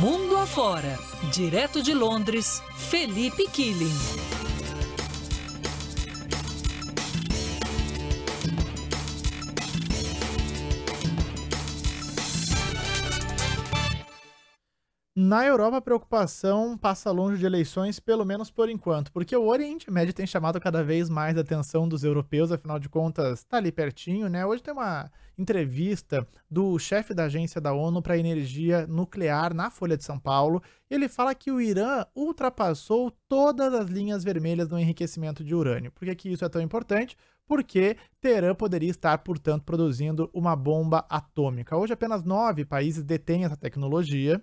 Mundo afora, direto de Londres, Felipe Killing. Na Europa, a preocupação passa longe de eleições, pelo menos por enquanto, porque o Oriente Médio tem chamado cada vez mais a atenção dos europeus, afinal de contas, está ali pertinho, né? Hoje tem uma entrevista do chefe da agência da ONU para energia nuclear na Folha de São Paulo. Ele fala que o Irã ultrapassou todas as linhas vermelhas no enriquecimento de urânio. Por que isso é tão importante? Porque Teherã poderia estar, portanto, produzindo uma bomba atômica. Hoje, apenas 9 países detêm essa tecnologia.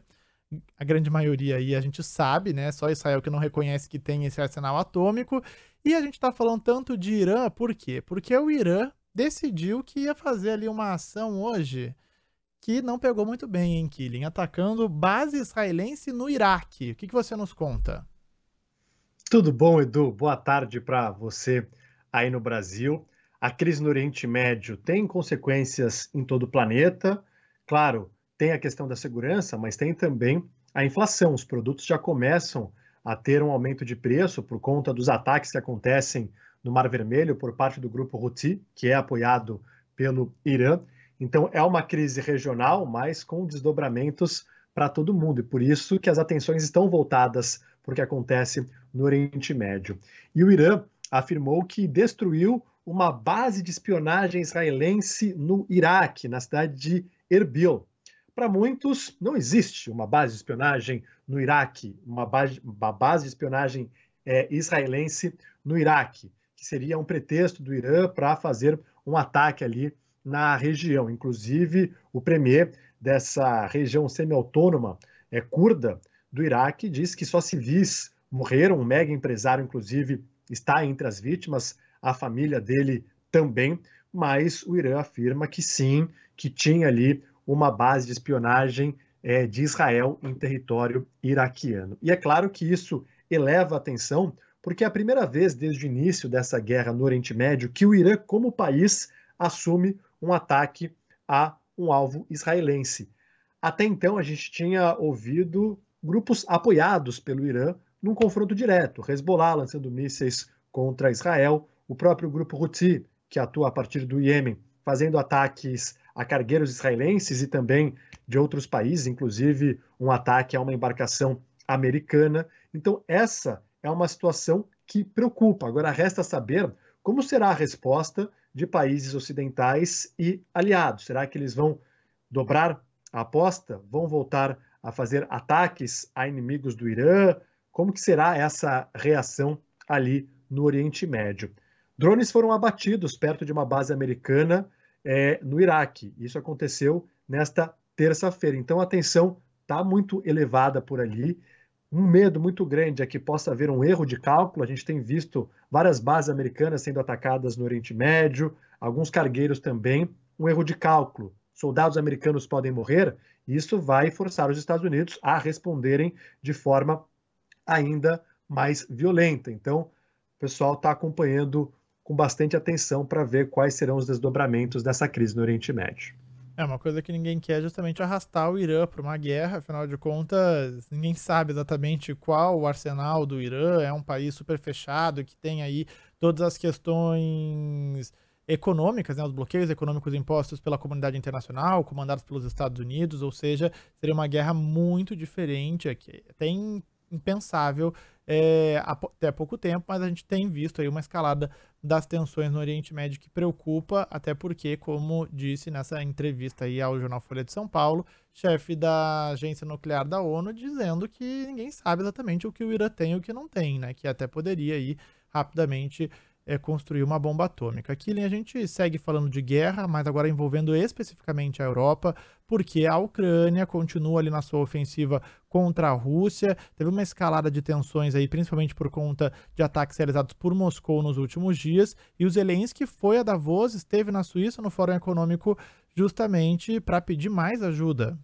A grande maioria aí a gente sabe, né? Só Israel que não reconhece que tem esse arsenal atômico. E a gente tá falando tanto de Irã, por quê? Porque o Irã decidiu que ia fazer ali uma ação hoje que não pegou muito bem, hein, Killing? Atacando base israelense no Iraque. O que você nos conta? Tudo bom, Edu? Boa tarde para você aí no Brasil. A crise no Oriente Médio tem consequências em todo o planeta. Claro, tem a questão da segurança, mas tem também a inflação. Os produtos já começam a ter um aumento de preço por conta dos ataques que acontecem no Mar Vermelho por parte do grupo Houthi, que é apoiado pelo Irã. Então, é uma crise regional, mas com desdobramentos para todo mundo. E por isso que as atenções estão voltadas para o que acontece no Oriente Médio. E o Irã afirmou que destruiu uma base de espionagem israelense no Iraque, na cidade de Erbil. Para muitos, não existe uma base de espionagem no Iraque, uma base de espionagem israelense no Iraque, que seria um pretexto do Irã para fazer um ataque ali na região. Inclusive, o premier dessa região semi-autônoma curda do Iraque diz que só civis morreram, um mega empresário, inclusive, está entre as vítimas, a família dele também, mas o Irã afirma que sim, que tinha ali uma base de espionagem de Israel em território iraquiano. E é claro que isso eleva a atenção, porque é a primeira vez desde o início dessa guerra no Oriente Médio que o Irã, como país, assume um ataque a um alvo israelense. Até então, a gente tinha ouvido grupos apoiados pelo Irã num confronto direto, Hezbollah lançando mísseis contra Israel, o próprio grupo Houthi, que atua a partir do Iêmen, fazendo ataques a cargueiros israelenses e também de outros países, inclusive um ataque a uma embarcação americana. Então, essa é uma situação que preocupa. Agora, resta saber como será a resposta de países ocidentais e aliados. Será que eles vão dobrar a aposta? Vão voltar a fazer ataques a inimigos do Irã? Como que será essa reação ali no Oriente Médio? Drones foram abatidos perto de uma base americana no Iraque. Isso aconteceu nesta terça-feira. Então a tensão está muito elevada por ali. Um medo muito grande é que possa haver um erro de cálculo. A gente tem visto várias bases americanas sendo atacadas no Oriente Médio, alguns cargueiros também. Um erro de cálculo. Soldados americanos podem morrer, e isso vai forçar os Estados Unidos a responderem de forma ainda mais violenta. Então, o pessoal está acompanhando com bastante atenção para ver quais serão os desdobramentos dessa crise no Oriente Médio. Uma coisa que ninguém quer é justamente arrastar o Irã para uma guerra, afinal de contas, ninguém sabe exatamente qual o arsenal do Irã, é um país super fechado, que tem aí todas as questões econômicas, né, os bloqueios econômicos impostos pela comunidade internacional, comandados pelos Estados Unidos, ou seja, seria uma guerra muito diferente, aqui, até impensável até pouco tempo, mas a gente tem visto aí uma escalada das tensões no Oriente Médio que preocupa, até porque, como disse nessa entrevista aí ao jornal Folha de São Paulo, chefe da agência nuclear da ONU, dizendo que ninguém sabe exatamente o que o Irã tem e o que não tem, né, que até poderia aí rapidamente construir uma bomba atômica. Aqui a gente segue falando de guerra, mas agora envolvendo especificamente a Europa, porque a Ucrânia continua ali na sua ofensiva contra a Rússia. Teve uma escalada de tensões aí, principalmente por conta de ataques realizados por Moscou nos últimos dias, e o Zelensky foi a Davos, esteve na Suíça no Fórum Econômico justamente para pedir mais ajuda.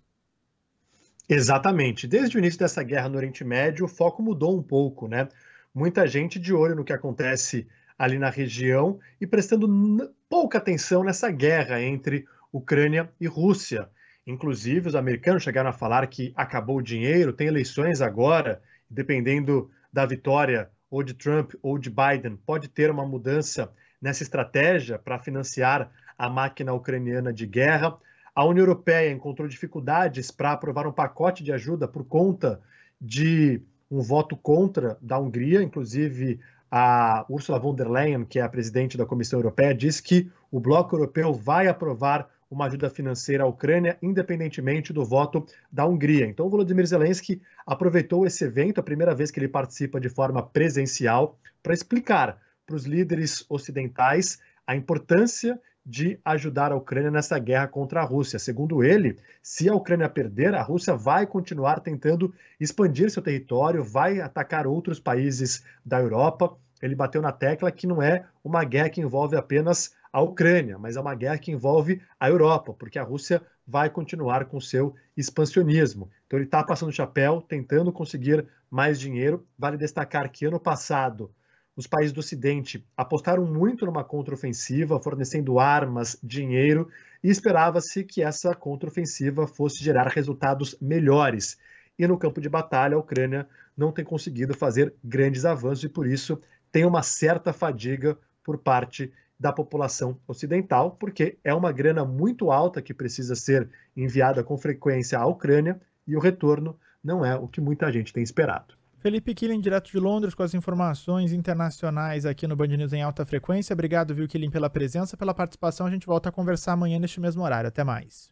Exatamente. Desde o início dessa guerra no Oriente Médio, o foco mudou um pouco, né? Muita gente de olho no que acontece ali na região e prestando pouca atenção nessa guerra entre Ucrânia e Rússia. Inclusive, os americanos chegaram a falar que acabou o dinheiro, tem eleições agora, dependendo da vitória ou de Trump ou de Biden, pode ter uma mudança nessa estratégia para financiar a máquina ucraniana de guerra. A União Europeia encontrou dificuldades para aprovar um pacote de ajuda por conta de um voto contra da Hungria. Inclusive, a Ursula von der Leyen, que é a presidente da Comissão Europeia, diz que o bloco europeu vai aprovar uma ajuda financeira à Ucrânia, independentemente do voto da Hungria. Então, o Volodymyr Zelensky aproveitou esse evento, a primeira vez que ele participa de forma presencial, para explicar para os líderes ocidentais a importância de ajudar a Ucrânia nessa guerra contra a Rússia. Segundo ele, se a Ucrânia perder, a Rússia vai continuar tentando expandir seu território, vai atacar outros países da Europa. Ele bateu na tecla que não é uma guerra que envolve apenas a Ucrânia, mas é uma guerra que envolve a Europa, porque a Rússia vai continuar com seu expansionismo. Então ele está passando o chapéu, tentando conseguir mais dinheiro. Vale destacar que ano passado os países do Ocidente apostaram muito numa contraofensiva, fornecendo armas, dinheiro, e esperava-se que essa contraofensiva fosse gerar resultados melhores. E no campo de batalha, a Ucrânia não tem conseguido fazer grandes avanços e, por isso, tem uma certa fadiga por parte da população ocidental, porque é uma grana muito alta que precisa ser enviada com frequência à Ucrânia e o retorno não é o que muita gente tem esperado. Felipe Quilling, direto de Londres, com as informações internacionais aqui no Band News em alta frequência. Obrigado, viu, Quilling, pela presença, pela participação. A gente volta a conversar amanhã neste mesmo horário. Até mais.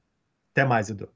Até mais, Edu.